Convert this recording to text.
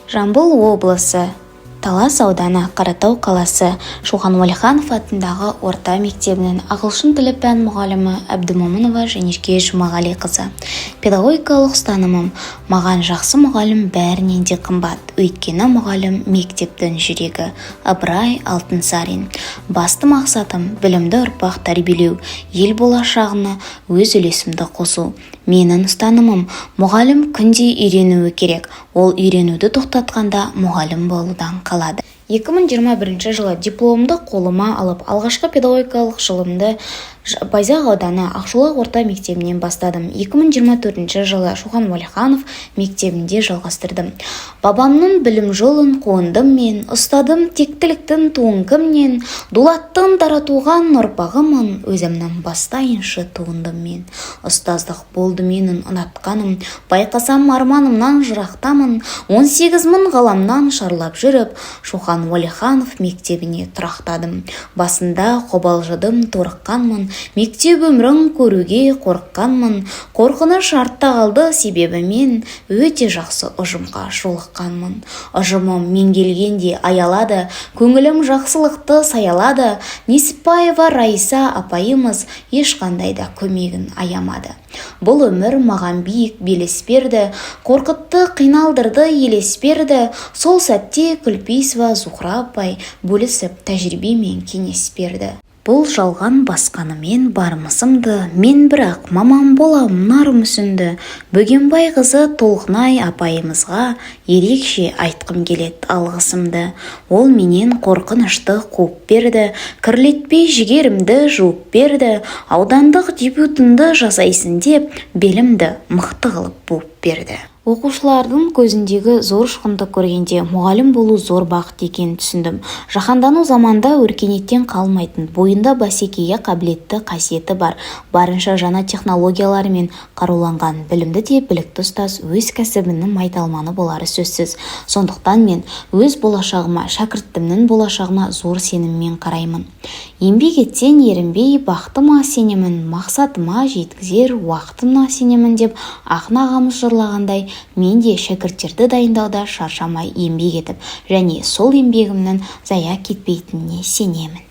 Жамбыл облысы, Талас ауданы, Қаратау қаласы, Шоқан Уәлиханов атындағы орта мектебінің ағылшын тілі пән мұғалімі Әбдімомынова Женерке Жұмағалиқызы. Педагогикалық ұстанымым: маған жақсы мұғалім бәрінен де қымбат, өйткені мұғалім мектептің жүрегі. Ыбырай Алтынсарин. Басты мақсатым білімді ұрпақ тәрбиелеу, ел болашағына өз үлесімді қосу. Менің ұстанымым: мұғалім күнде үйренуі керек, ол үйренуді тоқтатқанда мұғалім болудан қалады. 2021 жылы дипломды қолыма алып, алғашқы педагогикалық жылымды Байзақ ауданы Ақшолақ орта мектебінен бастадым. 2024 жылы Шоқан Уәлиханов мектебінде жалғастырдым. Бабамның білім жолын қуындым мен, ұстадым тектіліктің туын кімнен, дулаттың таратуған ұрпағымын, өзімнің бастайыншы туындым мен. Ұстаздық болды менің ұнатқаным, байқасам арманымнан жырақтамын. 18 мың ғаламнан шарлап жүріп, Шоқан Уәлиханов мектебіне тұрақтадым. Басында қобалжыдым, торыққанмын, мектеп өмірін көруге қорыққанмын. Қорқыныш артта қалды, себебі мен өте жақсы ұжымға жолыққанмын. Ұжымым мен келгенде аялады, көңілім жақсылықты саялады. Несіпбаева Райса апайымыз ешқандай да көмегін аямады. Бұл өмір маған биік белес берді, қорқытты, қиналдырды, елес берді. Сол сәтте Күлпейсова Зухра апай бөлісіп тәжірибемен кеңес берді. Бұл жалған басқанымен бармысымды, мен бірақ мамам болам нар мүсінді. Бөгенбай қызы Толғынай апайымызға ерекше айтқым келет алғысымды. Ол менен қорқынышты қуып берді, кірлетпей жігерімді жуып берді. Аудандық дебютымды жасайсын деп, белімді мықты қылып буып берді. Оқушылардың көзіндегі зор ұшқынды көргенде мұғалім болу зор бақыт екенін түсіндім. Жаһандану заманда өркениеттен қалмайтын, бойында бәсекеге қабілетті қасиеті бар, барынша жаңа технологиялармен қаруланған, білімді де білікті ұстаз өз кәсібінің майталманы болары сөзсіз. Сондықтан мен өз болашағыма, шәкіртімнің болашағына зор сеніммен қараймын. Еңбек етсен ерінбей, бақытыма сенемін, мақсатыма жеткізер уақытыма сенемін деп ақын ағамыз жырлағандай, мен де шәкірттерді дайындауда шаршамай еңбек етіп, және сол еңбегімнің зая кетпейтініне сенемін.